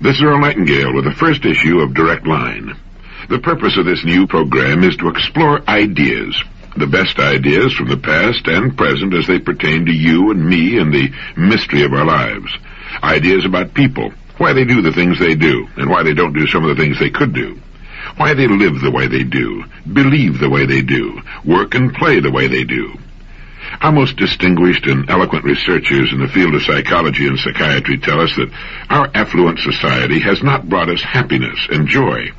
This is Earl Nightingale with the first issue of Direct Line. The purpose of this new program is to explore ideas, the best ideas from the past and present as they pertain to you and me and the mystery of our lives. Ideas about people, why they do the things they do, and why they don't do some of the things they could do. Why they live the way they do, believe the way they do, work and play the way they do. Our most distinguished and eloquent researchers in the field of psychology and psychiatry tell us that our affluent society has not brought us happiness and joy.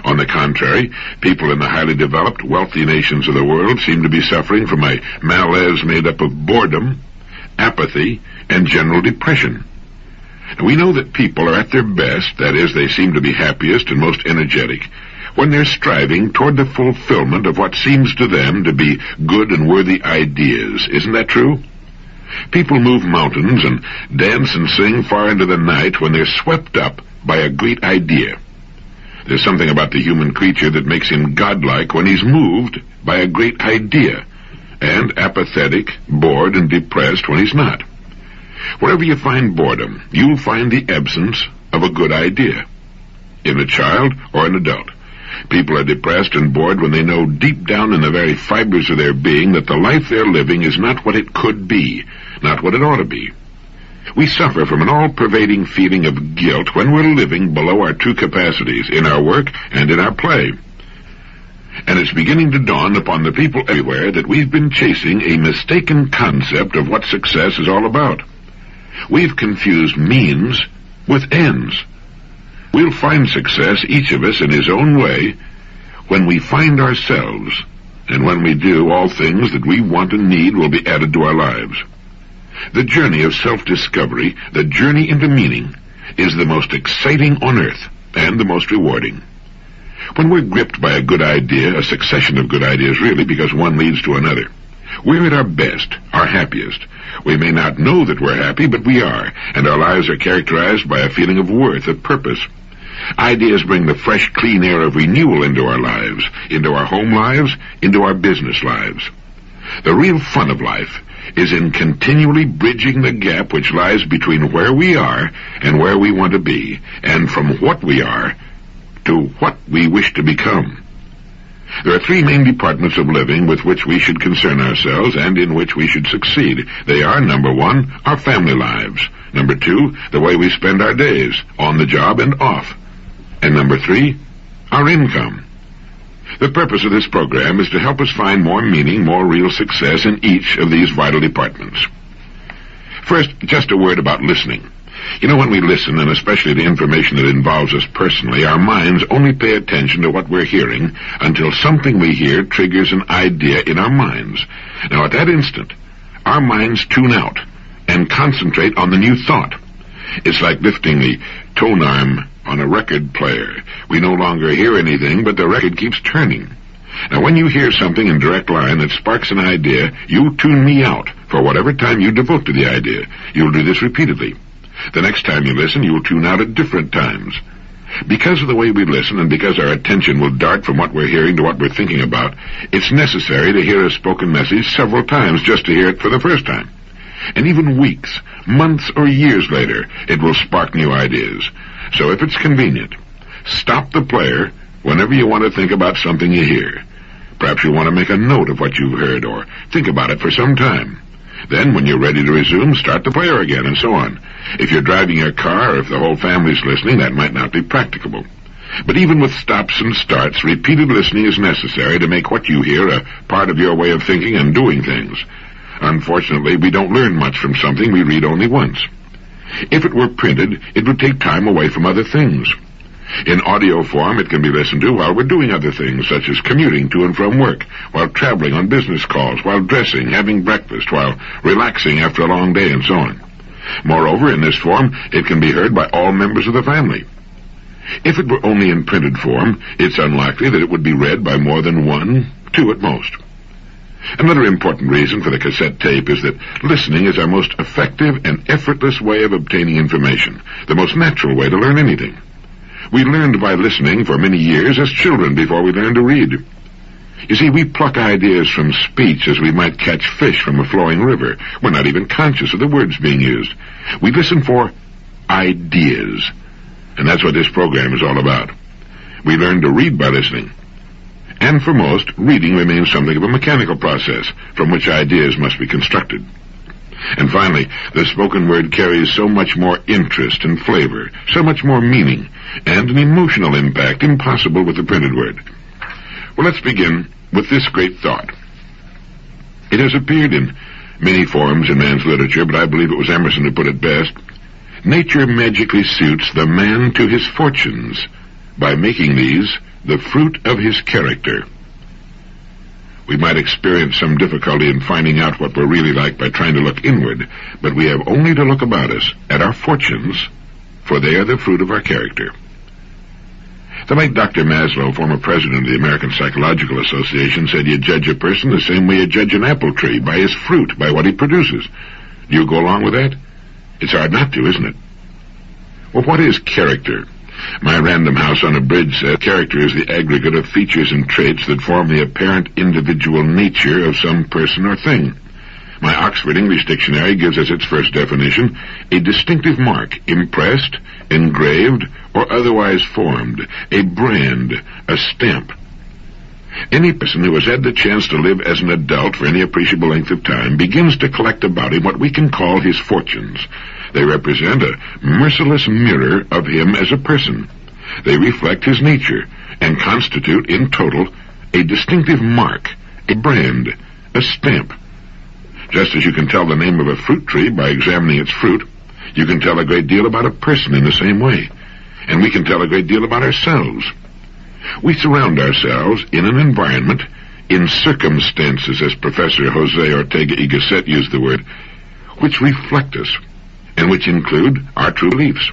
On the contrary, people in the highly developed, wealthy nations of the world seem to be suffering from a malaise made up of boredom, apathy, and general depression. We know that people are at their best, that is, they seem to be happiest and most energetic, when they're striving toward the fulfillment of what seems to them to be good and worthy ideas. Isn't that true? People move mountains and dance and sing far into the night when they're swept up by a great idea. There's something about the human creature that makes him godlike when he's moved by a great idea, and apathetic, bored, and depressed when he's not. Wherever you find boredom, you'll find the absence of a good idea, in a child or an adult. People are depressed and bored when they know deep down in the very fibers of their being that the life they're living is not what it could be, not what it ought to be. We suffer from an all-pervading feeling of guilt when we're living below our true capacities in our work and in our play. And it's beginning to dawn upon the people everywhere that we've been chasing a mistaken concept of what success is all about. We've confused means with ends. We'll find success, each of us in his own way, when we find ourselves, and when we do, all things that we want and need will be added to our lives. The journey of self-discovery, the journey into meaning, is the most exciting on earth and the most rewarding. When we're gripped by a good idea, a succession of good ideas really, because one leads to another, we're at our best, our happiest. We may not know that we're happy, but we are, and our lives are characterized by a feeling of worth, of purpose. Ideas bring the fresh, clean air of renewal into our lives, into our home lives, into our business lives. The real fun of life is in continually bridging the gap which lies between where we are and where we want to be, and from what we are to what we wish to become. There are three main departments of living with which we should concern ourselves and in which we should succeed. They are, number one, our family lives. Number two, the way we spend our days, on the job and off. And number three, our income. The purpose of this program is to help us find more meaning, more real success in each of these vital departments. First, just a word about listening. You know, when we listen, and especially to information that involves us personally, our minds only pay attention to what we're hearing until something we hear triggers an idea in our minds. Now, at that instant, our minds tune out and concentrate on the new thought. It's like lifting the tone arm on a record player. We no longer hear anything, but the record keeps turning. Now, when you hear something in direct line that sparks an idea, you tune me out for whatever time you devote to the idea. You'll do this repeatedly. The next time you listen, you'll tune out at different times. Because of the way we listen, and because our attention will dart from what we're hearing to what we're thinking about, it's necessary to hear a spoken message several times just to hear it for the first time. And even weeks, months, or years later, it will spark new ideas. So if it's convenient, stop the player whenever you want to think about something you hear. Perhaps you want to make a note of what you've heard, or think about it for some time. Then, when you're ready to resume, start the player again, and so on. If you're driving your car, or if the whole family's listening, that might not be practicable. But even with stops and starts, repeated listening is necessary to make what you hear a part of your way of thinking and doing things. Unfortunately, we don't learn much from something we read only once. If it were printed, it would take time away from other things. In audio form, it can be listened to while we're doing other things, such as commuting to and from work, while traveling on business calls, while dressing, having breakfast, while relaxing after a long day, and so on. Moreover, in this form, it can be heard by all members of the family. If it were only in printed form, it's unlikely that it would be read by more than one, two at most. Another important reason for the cassette tape is that listening is our most effective and effortless way of obtaining information, the most natural way to learn anything. We learned by listening for many years as children before we learned to read. You see, we pluck ideas from speech as we might catch fish from a flowing river. We're not even conscious of the words being used. We listen for ideas. And that's what this program is all about. We learn to read by listening. And for most, reading remains something of a mechanical process from which ideas must be constructed. And finally, the spoken word carries so much more interest and flavor, so much more meaning, and an emotional impact impossible with the printed word. Well, let's begin with this great thought. It has appeared in many forms in man's literature, but I believe it was Emerson who put it best. Nature magically suits the man to his fortunes by making these the fruit of his character. We might experience some difficulty in finding out what we're really like by trying to look inward, but we have only to look about us at our fortunes, for they are the fruit of our character. The late Dr. Maslow, former president of the American Psychological Association, said you judge a person the same way you judge an apple tree, by his fruit, by what he produces. Do you go along with that? It's hard not to, isn't it? Well, what is character? My Random House on a Bridge says character is the aggregate of features and traits that form the apparent individual nature of some person or thing. My Oxford English Dictionary gives as its first definition a distinctive mark, impressed, engraved, or otherwise formed, a brand, a stamp. Any person who has had the chance to live as an adult for any appreciable length of time begins to collect about him what we can call his fortunes. They represent a merciless mirror of him as a person. They reflect his nature and constitute, in total, a distinctive mark, a brand, a stamp. Just as you can tell the name of a fruit tree by examining its fruit, you can tell a great deal about a person in the same way. And we can tell a great deal about ourselves. We surround ourselves in an environment, in circumstances, as Professor Jose Ortega y Gasset used the word, which reflect us, and which include our true beliefs.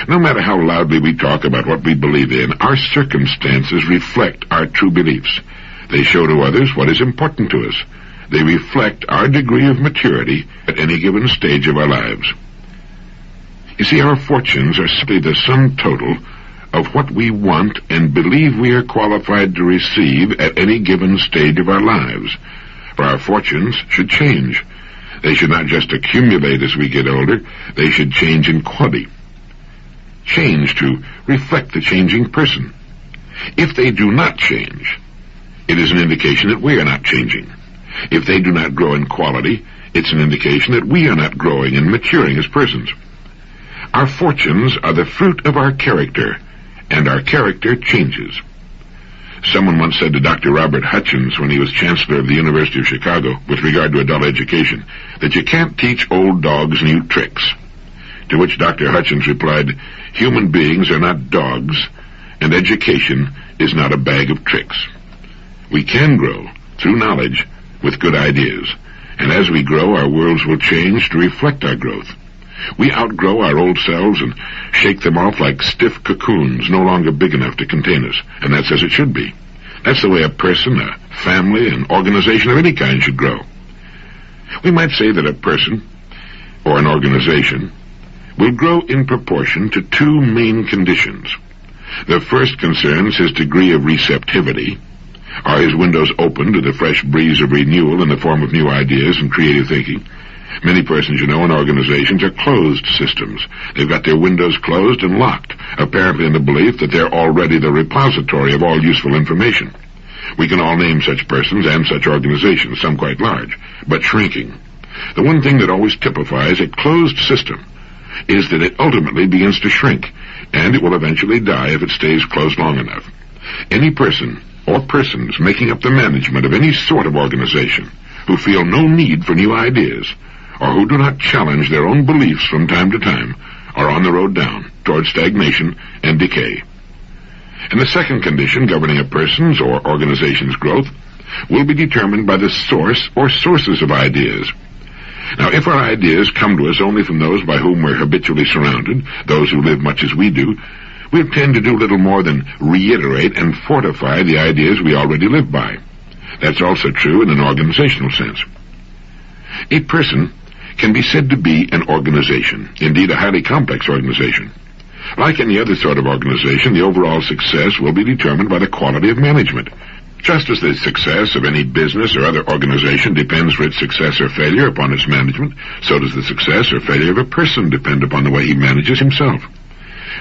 No matter how loudly we talk about what we believe in, our circumstances reflect our true beliefs. They show to others what is important to us. They reflect our degree of maturity at any given stage of our lives. You see, our fortunes are simply the sum total of what we want and believe we are qualified to receive at any given stage of our lives. For our fortunes should change. They should not just accumulate as we get older, they should change in quality. Change to reflect the changing person. If they do not change, it is an indication that we are not changing. If they do not grow in quality, it's an indication that we are not growing and maturing as persons. Our fortunes are the fruit of our character, and our character changes. Someone once said to Dr. Robert Hutchins when he was Chancellor of the University of Chicago with regard to adult education that you can't teach old dogs new tricks. To which Dr. Hutchins replied, human beings are not dogs, and education is not a bag of tricks. We can grow through knowledge with good ideas, and as we grow, our worlds will change to reflect our growth. We outgrow our old selves and shake them off like stiff cocoons no longer big enough to contain us, and that's as it should be. That's the way a person, a family, an organization of any kind should grow. We might say that a person, or an organization, will grow in proportion to two main conditions. The first concerns his degree of receptivity. Are his windows open to the fresh breeze of renewal in the form of new ideas and creative thinking? Many persons, in organizations are closed systems. They've got their windows closed and locked, apparently in the belief that they're already the repository of all useful information. We can all name such persons and such organizations, some quite large, but shrinking. The one thing that always typifies a closed system is that it ultimately begins to shrink, and it will eventually die if it stays closed long enough. Any person or persons making up the management of any sort of organization who feel no need for new ideas, or who do not challenge their own beliefs from time to time, are on the road down toward stagnation and decay. And the second condition governing a person's or organization's growth will be determined by the source or sources of ideas. Now, if our ideas come to us only from those by whom we're habitually surrounded, those who live much as we do, we'll tend to do little more than reiterate and fortify the ideas we already live by. That's also true in an organizational sense. A person can be said to be an organization, indeed a highly complex organization. Like any other sort of organization, the overall success will be determined by the quality of management. Just as the success of any business or other organization depends for its success or failure upon its management, so does the success or failure of a person depend upon the way he manages himself.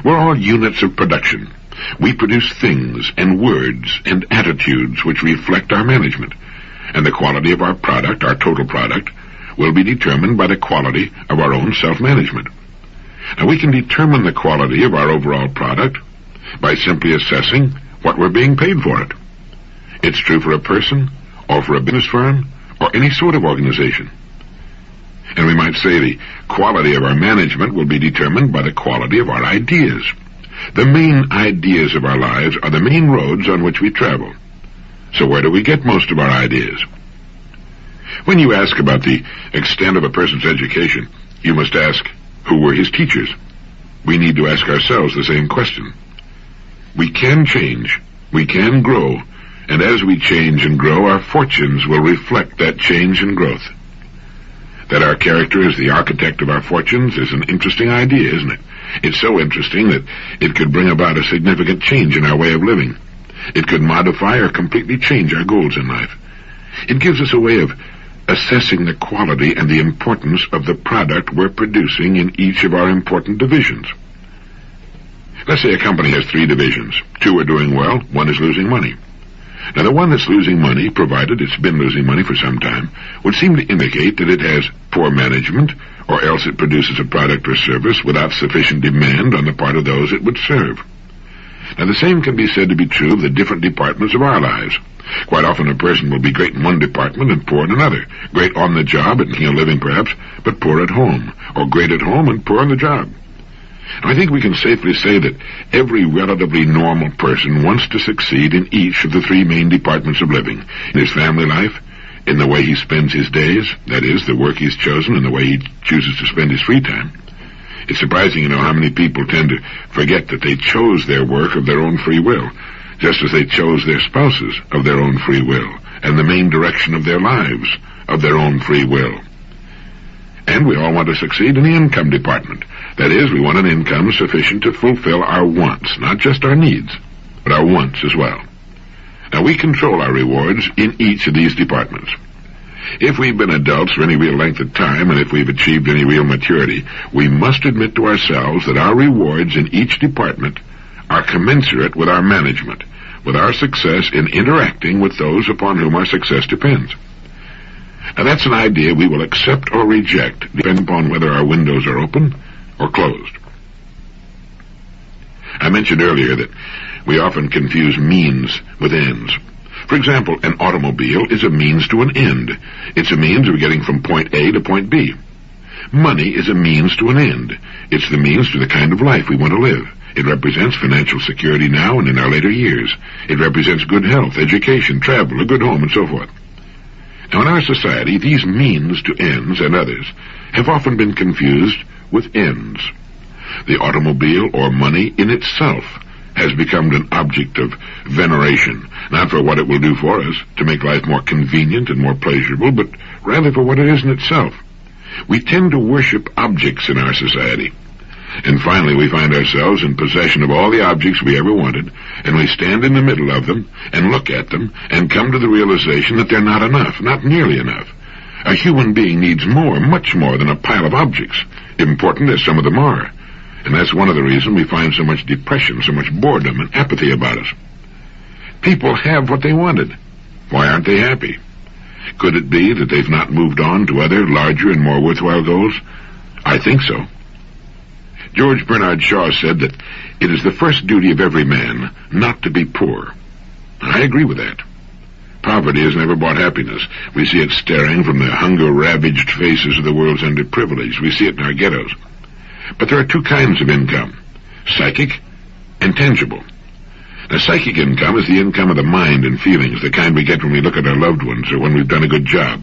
We're all units of production. We produce things and words and attitudes which reflect our management, and the quality of our product, our total product, will be determined by the quality of our own self-management. Now, we can determine the quality of our overall product by simply assessing what we're being paid for it. It's true for a person, or for a business firm, or any sort of organization. And we might say the quality of our management will be determined by the quality of our ideas. The main ideas of our lives are the main roads on which we travel. So where do we get most of our ideas? When you ask about the extent of a person's education, you must ask, who were his teachers? We need to ask ourselves the same question. We can change, we can grow, and as we change and grow, our fortunes will reflect that change and growth. That our character is the architect of our fortunes is an interesting idea, isn't it? It's so interesting that it could bring about a significant change in our way of living. It could modify or completely change our goals in life. It gives us a way of assessing the quality and the importance of the product we're producing in each of our important divisions. Let's say a company has 3 divisions. 2 are doing well, 1 is losing money. Now, the one that's losing money, provided it's been losing money for some time, would seem to indicate that it has poor management, or else it produces a product or service without sufficient demand on the part of those it would serve. Now, the same can be said to be true of the different departments of our lives. Quite often a person will be great in one department and poor in another. Great on the job and making a living perhaps, but poor at home, or great at home and poor on the job. I think we can safely say that every relatively normal person wants to succeed in each of the 3 main departments of living. In his family life, in the way he spends his days, that is, the work he's chosen and the way he chooses to spend his free time. It's surprising, how many people tend to forget that they chose their work of their own free will, just as they chose their spouses of their own free will, and the main direction of their lives of their own free will. And we all want to succeed in the income department. That is, we want an income sufficient to fulfill our wants, not just our needs, but our wants as well. Now, we control our rewards in each of these departments. If we've been adults for any real length of time, and if we've achieved any real maturity, we must admit to ourselves that our rewards in each department are commensurate with our management, with our success in interacting with those upon whom our success depends. Now, that's an idea we will accept or reject, depending upon whether our windows are open or closed. I mentioned earlier that we often confuse means with ends. For example, an automobile is a means to an end. It's a means of getting from point A to point B. Money is a means to an end. It's the means to the kind of life we want to live. It represents financial security now and in our later years. It represents good health, education, travel, a good home, and so forth. Now, in our society, these means to ends and others have often been confused with ends. The automobile or money in itself has become an object of veneration, not for what it will do for us to make life more convenient and more pleasurable, but rather for what it is in itself. We tend to worship objects in our society. And finally, we find ourselves in possession of all the objects we ever wanted, and we stand in the middle of them and look at them and come to the realization that they're not enough, not nearly enough. A human being needs more, much more than a pile of objects, important as some of them are. And that's one of the reasons we find so much depression, so much boredom and apathy about us. People have what they wanted. Why aren't they happy? Could it be that they've not moved on to other, larger and more worthwhile goals? I think so. George Bernard Shaw said that it is the first duty of every man not to be poor. I agree with that. Poverty has never brought happiness. We see it staring from the hunger-ravaged faces of the world's underprivileged. We see it in our ghettos. But there are 2 kinds of income, psychic and tangible. Now, psychic income is the income of the mind and feelings, the kind we get when we look at our loved ones or when we've done a good job.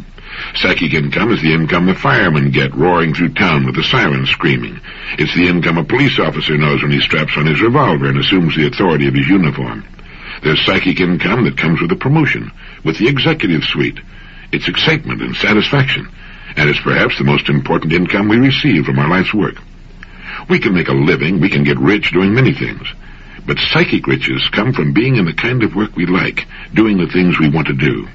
Psychic income is the income the firemen get roaring through town with the sirens screaming. It's the income a police officer knows when he straps on his revolver and assumes the authority of his uniform. There's psychic income that comes with a promotion, with the executive suite. It's excitement and satisfaction, and it's perhaps the most important income we receive from our life's work. We can make a living, we can get rich doing many things, but psychic riches come from being in the kind of work we like, doing the things we want to do.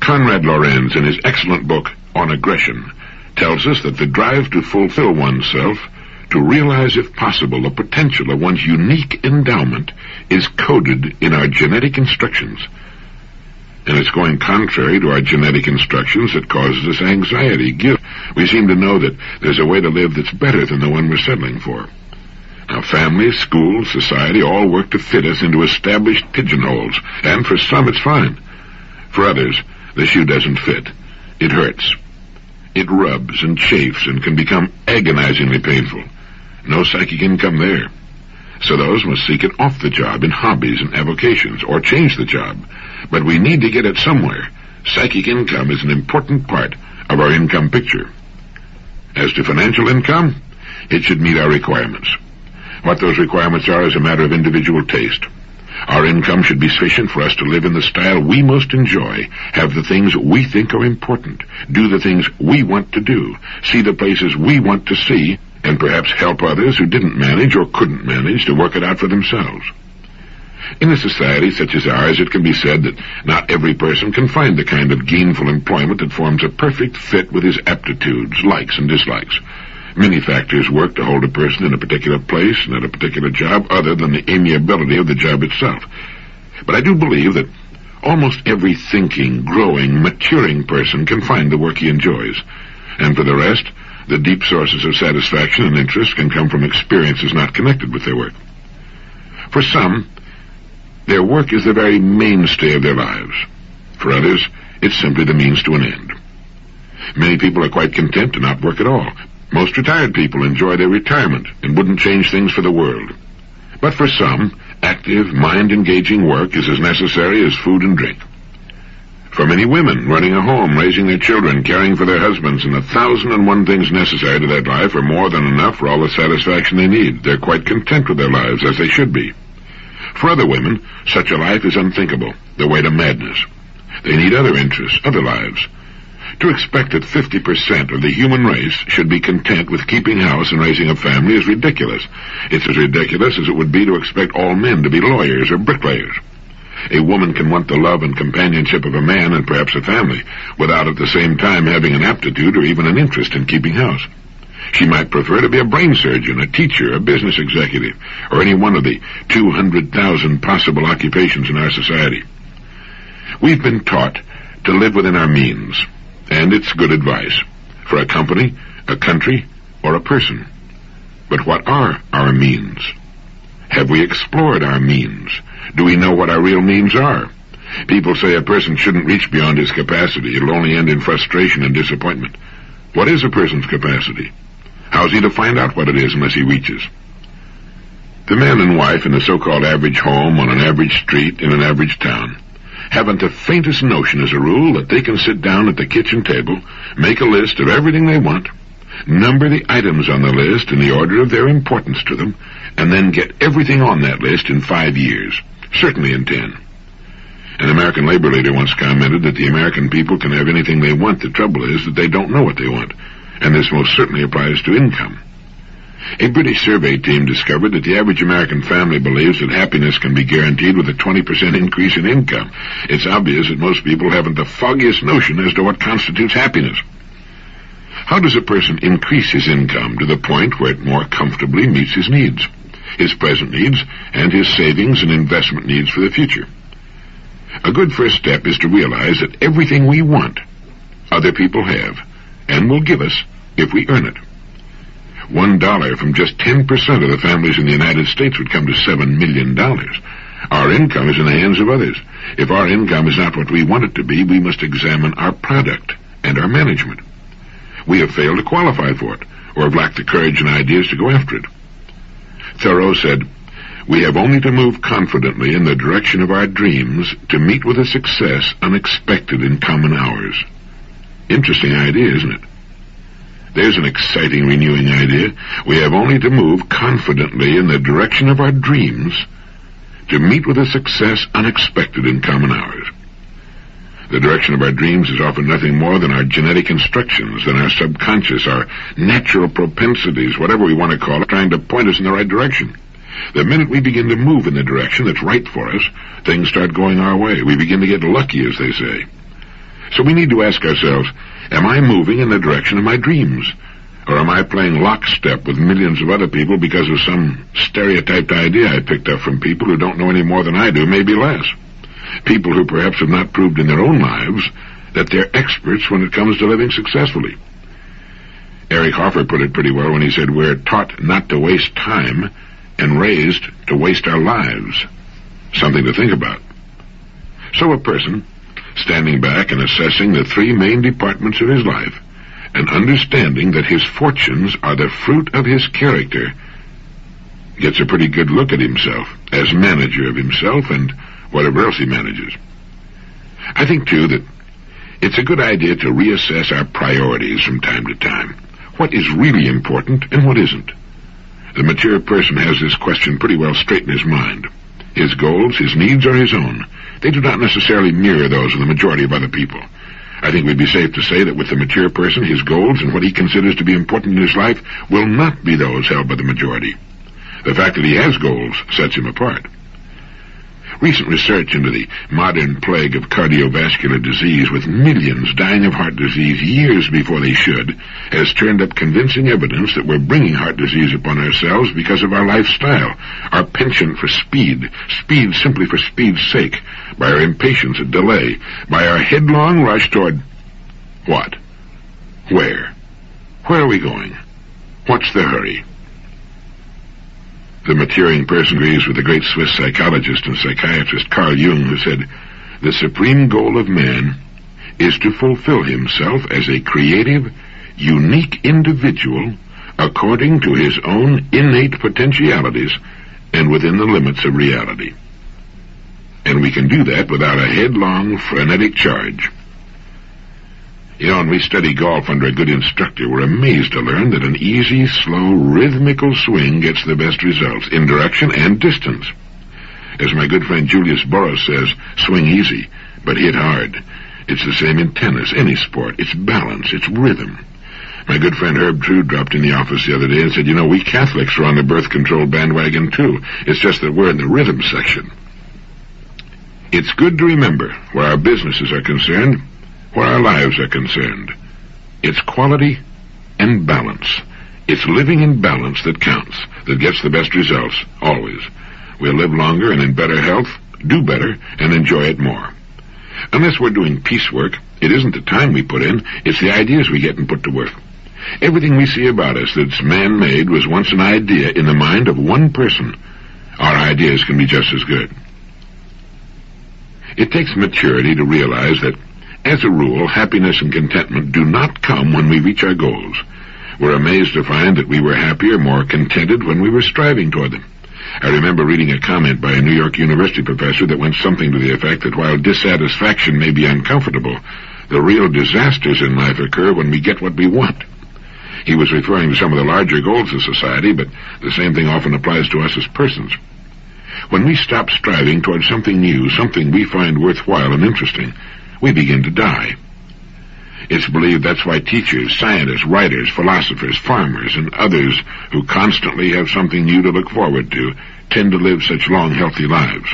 Conrad Lorenz, in his excellent book On Aggression, tells us that the drive to fulfill oneself, to realize, if possible, the potential of one's unique endowment is coded in our genetic instructions. And it's going contrary to our genetic instructions that causes us anxiety, guilt. We seem to know that there's a way to live that's better than the one we're settling for. Now, families, schools, society all work to fit us into established pigeonholes, and for some it's fine. For others, the shoe doesn't fit. It hurts. It rubs and chafes and can become agonizingly painful. No psychic income there. So those must seek it off the job in hobbies and avocations, or change the job. But we need to get it somewhere. Psychic income is an important part of our income picture. As to financial income, it should meet our requirements. What those requirements are is a matter of individual taste. Our income should be sufficient for us to live in the style we most enjoy, have the things we think are important, do the things we want to do, see the places we want to see, and perhaps help others who didn't manage or couldn't manage to work it out for themselves. In a society such as ours, it can be said that not every person can find the kind of gainful employment that forms a perfect fit with his aptitudes, likes, and dislikes. Many factors work to hold a person in a particular place and at a particular job other than the amiability of the job itself. But I do believe that almost every thinking, growing, maturing person can find the work he enjoys. And for the rest, the deep sources of satisfaction and interest can come from experiences not connected with their work. For some, their work is the very mainstay of their lives. For others, it's simply the means to an end. Many people are quite content to not work at all. Most retired people enjoy their retirement and wouldn't change things for the world. But for some, active, mind-engaging work is as necessary as food and drink. For many women, running a home, raising their children, caring for their husbands, and 1,001 things necessary to that life are more than enough for all the satisfaction they need. They're quite content with their lives, as they should be. For other women, such a life is unthinkable, the way to madness. They need other interests, other lives. To expect that 50% of the human race should be content with keeping house and raising a family is ridiculous. It's as ridiculous as it would be to expect all men to be lawyers or bricklayers. A woman can want the love and companionship of a man and perhaps a family, without at the same time having an aptitude or even an interest in keeping house. She might prefer to be a brain surgeon, a teacher, a business executive, or any one of the 200,000 possible occupations in our society. We've been taught to live within our means, and it's good advice for a company, a country, or a person. But what are our means? Have we explored our means? Do we know what our real means are? People say a person shouldn't reach beyond his capacity. It'll only end in frustration and disappointment. What is a person's capacity? How's he to find out what it is unless he reaches? The man and wife in a so-called average home on an average street in an average town haven't the faintest notion, as a rule, that they can sit down at the kitchen table, make a list of everything they want, number the items on the list in the order of their importance to them, and then get everything on that list in 5 years, certainly in 10. An American labor leader once commented that the American people can have anything they want. The trouble is that they don't know what they want, and this most certainly applies to income. A British survey team discovered that the average American family believes that happiness can be guaranteed with a 20% increase in income. It's obvious that most people haven't the foggiest notion as to what constitutes happiness. How does a person increase his income to the point where it more comfortably meets his needs, his present needs, and his savings and investment needs for the future? A good first step is to realize that everything we want, other people have, and will give us if we earn it. $1 from just 10% of the families in the United States would come to $7 million. Our income is in the hands of others. If our income is not what we want it to be, we must examine our product and our management. We have failed to qualify for it, or have lacked the courage and ideas to go after it. Thoreau said, "We have only to move confidently in the direction of our dreams to meet with a success unexpected in common hours." Interesting idea, isn't it? There's an exciting, renewing idea. We have only to move confidently in the direction of our dreams to meet with a success unexpected in common hours. The direction of our dreams is often nothing more than our genetic instructions, than our subconscious, our natural propensities, whatever we want to call it, trying to point us in the right direction. The minute we begin to move in the direction that's right for us, things start going our way. We begin to get lucky, as they say. So we need to ask ourselves, am I moving in the direction of my dreams? Or am I playing lockstep with millions of other people because of some stereotyped idea I picked up from people who don't know any more than I do, maybe less? People who perhaps have not proved in their own lives that they're experts when it comes to living successfully. Eric Hoffer put it pretty well when he said, we're taught not to waste time and raised to waste our lives. Something to think about. So a person, standing back and assessing the three main departments of his life, and understanding that his fortunes are the fruit of his character, gets a pretty good look at himself as manager of himself and whatever else he manages. I think, too, that it's a good idea to reassess our priorities from time to time. What is really important and what isn't? The mature person has this question pretty well straight in his mind. His goals, his needs are his own. They do not necessarily mirror those of the majority of other people. I think we'd be safe to say that with the mature person, his goals and what he considers to be important in his life will not be those held by the majority. The fact that he has goals sets him apart. Recent research into the modern plague of cardiovascular disease, with millions dying of heart disease years before they should, has turned up convincing evidence that we're bringing heart disease upon ourselves because of our lifestyle, our penchant for speed simply for speed's sake, by our impatience at delay, by our headlong rush toward what? Where? Where are we going? What's the hurry? The maturing person agrees with the great Swiss psychologist and psychiatrist Carl Jung, who said, the supreme goal of man is to fulfill himself as a creative, unique individual according to his own innate potentialities and within the limits of reality. And we can do that without a headlong, frenetic charge. You know, when we study golf under a good instructor, we're amazed to learn that an easy, slow, rhythmical swing gets the best results in direction and distance. As my good friend Julius Boros says, swing easy, but hit hard. It's the same in tennis, any sport. It's balance, it's rhythm. My good friend Herb True dropped in the office the other day and said, you know, we Catholics are on the birth control bandwagon too. It's just that we're in the rhythm section. It's good to remember, where our businesses are concerned, where our lives are concerned, it's quality and balance. It's living in balance that counts, that gets the best results, always. We'll live longer and in better health, do better, and enjoy it more. Unless we're doing piecework, it isn't the time we put in, it's the ideas we get and put to work. Everything we see about us that's man-made was once an idea in the mind of one person. Our ideas can be just as good. It takes maturity to realize that, as a rule, happiness and contentment do not come when we reach our goals. We're amazed to find that we were happier, more contented when we were striving toward them. I remember reading a comment by a New York University professor that went something to the effect that while dissatisfaction may be uncomfortable, the real disasters in life occur when we get what we want. He was referring to some of the larger goals of society, but the same thing often applies to us as persons. When we stop striving toward something new, something we find worthwhile and interesting, we begin to die. It's believed that's why teachers, scientists, writers, philosophers, farmers, and others who constantly have something new to look forward to tend to live such long, healthy lives.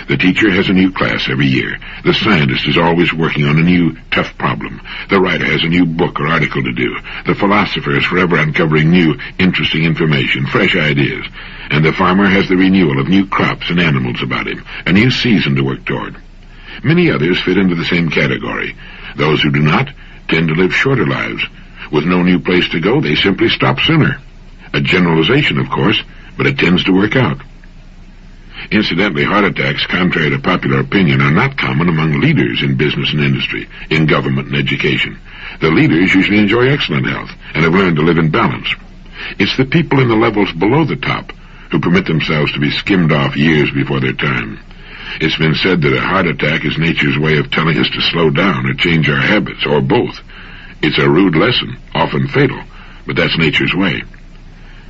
The teacher has a new class every year. The scientist is always working on a new, tough problem. The writer has a new book or article to do. The philosopher is forever uncovering new, interesting information, fresh ideas. And the farmer has the renewal of new crops and animals about him, a new season to work toward. Many others fit into the same category. Those who do not tend to live shorter lives. With no new place to go, they simply stop sooner. A generalization, of course, but it tends to work out. Incidentally, heart attacks, contrary to popular opinion, are not common among leaders in business and industry, in government and education. The leaders usually enjoy excellent health and have learned to live in balance. It's the people in the levels below the top who permit themselves to be skimmed off years before their time. It's been said that a heart attack is nature's way of telling us to slow down or change our habits, or both. It's a rude lesson, often fatal, but that's nature's way.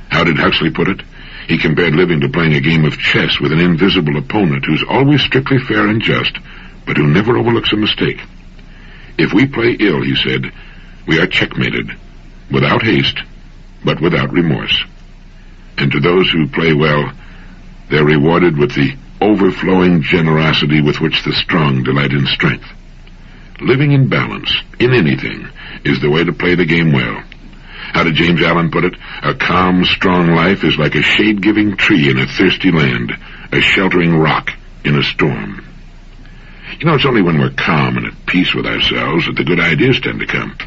How did Huxley put it? He compared living to playing a game of chess with an invisible opponent who's always strictly fair and just, but who never overlooks a mistake. If we play ill, he said, we are checkmated, without haste, but without remorse. And to those who play well, they're rewarded with the overflowing generosity with which the strong delight in strength. Living in balance, in anything, is the way to play the game well. How did James Allen put it? A calm, strong life is like a shade-giving tree in a thirsty land, a sheltering rock in a storm. You know, it's only when we're calm and at peace with ourselves that the good ideas tend to come.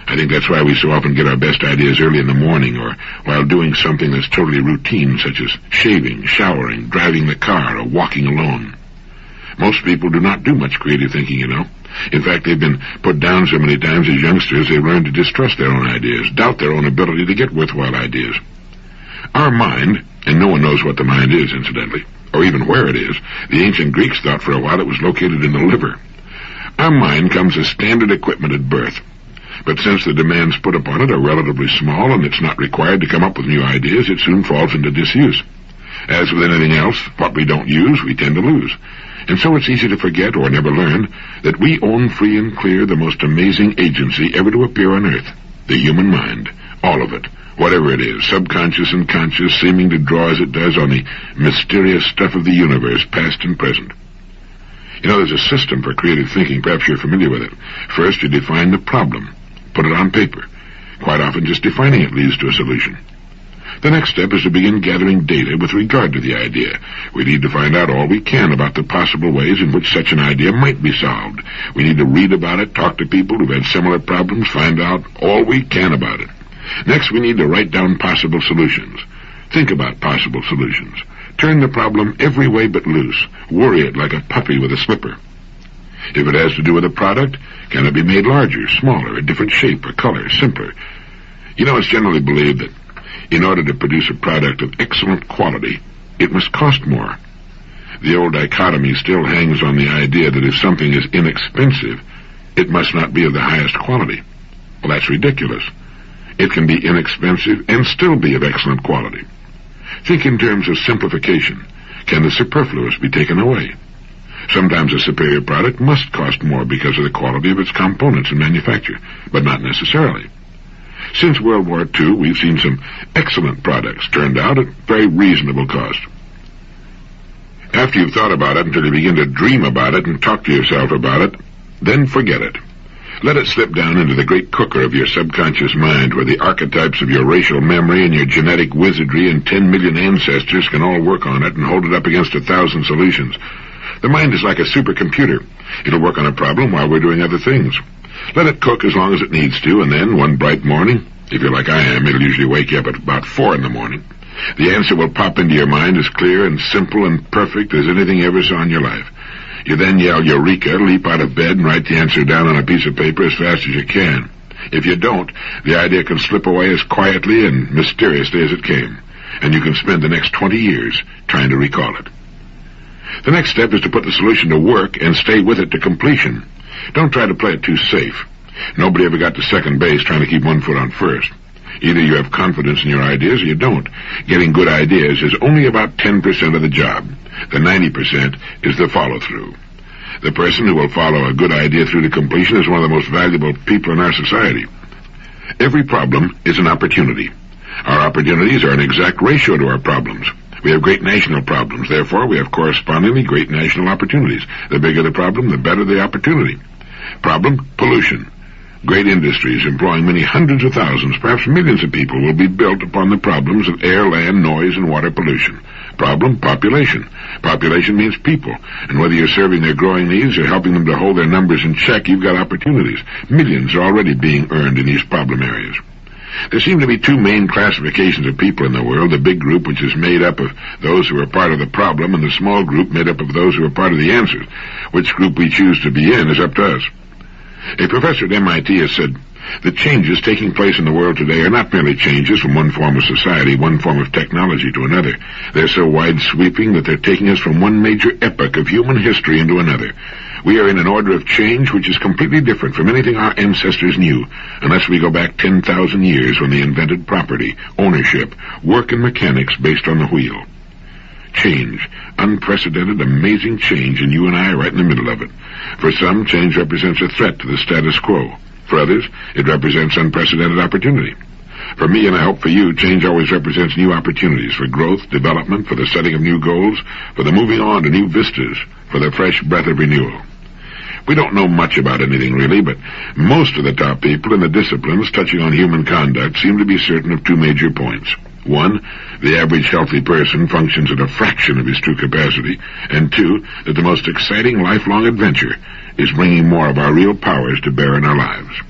I think that's why we so often get our best ideas early in the morning or while doing something that's totally routine, such as shaving, showering, driving the car, or walking alone. Most people do not do much creative thinking, you know. In fact, they've been put down so many times as youngsters they learn to distrust their own ideas, doubt their own ability to get worthwhile ideas. Our mind, and no one knows what the mind is, incidentally, or even where it is. The ancient Greeks thought for a while it was located in the liver. Our mind comes as standard equipment at birth. But since the demands put upon it are relatively small and it's not required to come up with new ideas, it soon falls into disuse. As with anything else, what we don't use, we tend to lose. And so it's easy to forget or never learn that we own free and clear the most amazing agency ever to appear on Earth, the human mind, all of it, whatever it is, subconscious and conscious, seeming to draw as it does on the mysterious stuff of the universe, past and present. You know, there's a system for creative thinking. Perhaps you're familiar with it. First, you define the problem. Put it on paper. Quite often, just defining it leads to a solution. The next step is to begin gathering data with regard to the idea. We need to find out all we can about the possible ways in which such an idea might be solved. We need to read about it, talk to people who've had similar problems, find out all we can about it. Next, we need to write down possible solutions. Think about possible solutions. Turn the problem every way but loose. Worry it like a puppy with a slipper. If it has to do with a product, can it be made larger, smaller, a different shape or color, simpler? You know, it's generally believed that in order to produce a product of excellent quality, it must cost more. The old dichotomy still hangs on the idea that if something is inexpensive, it must not be of the highest quality. Well, that's ridiculous. It can be inexpensive and still be of excellent quality. Think in terms of simplification. Can the superfluous be taken away? Sometimes a superior product must cost more because of the quality of its components and manufacture, but not necessarily. Since World War II, we've seen some excellent products turned out at very reasonable cost. After you've thought about it until you begin to dream about it and talk to yourself about it, then forget it. Let it slip down into the great cooker of your subconscious mind, where the archetypes of your racial memory and your genetic wizardry and 10 million ancestors can all work on it and hold it up against 1,000 solutions. The mind is like a supercomputer. It'll work on a problem while we're doing other things. Let it cook as long as it needs to, and then, one bright morning, if you're like I am, it'll usually wake you up at about 4 in the morning. The answer will pop into your mind as clear and simple and perfect as anything you ever saw in your life. You then yell Eureka, leap out of bed, and write the answer down on a piece of paper as fast as you can. If you don't, the idea can slip away as quietly and mysteriously as it came, and you can spend the next 20 years trying to recall it. The next step is to put the solution to work and stay with it to completion. Don't try to play it too safe. Nobody ever got to second base trying to keep one foot on first. Either you have confidence in your ideas or you don't. Getting good ideas is only about 10% of the job. The 90% is the follow-through. The person who will follow a good idea through to completion is one of the most valuable people in our society. Every problem is an opportunity. Our opportunities are an exact ratio to our problems. We have great national problems. Therefore, we have correspondingly great national opportunities. The bigger the problem, the better the opportunity. Problem, pollution. Great industries employing many hundreds of thousands, perhaps millions of people will be built upon the problems of air, land, noise, and water pollution. Problem, population. Population means people, and whether you're serving their growing needs or helping them to hold their numbers in check, you've got opportunities. Millions are already being earned in these problem areas. There seem to be two main classifications of people in the world, the big group, which is made up of those who are part of the problem, and the small group made up of those who are part of the answers. Which group we choose to be in is up to us. A professor at MIT has said, the changes taking place in the world today are not merely changes from one form of society, one form of technology to another. They're so wide-sweeping that they're taking us from one major epoch of human history into another. We are in an order of change which is completely different from anything our ancestors knew, unless we go back 10,000 years when they invented property, ownership, work and mechanics based on the wheel. Change. Unprecedented, amazing change, and you and I are right in the middle of it. For some, change represents a threat to the status quo. For others, it represents unprecedented opportunity. For me, and I hope for you, change always represents new opportunities for growth, development, for the setting of new goals, for the moving on to new vistas, for the fresh breath of renewal. We don't know much about anything, really, but most of the top people in the disciplines touching on human conduct seem to be certain of two major points. One, the average healthy person functions at a fraction of his true capacity, and two, that the most exciting lifelong adventure is bringing more of our real powers to bear in our lives.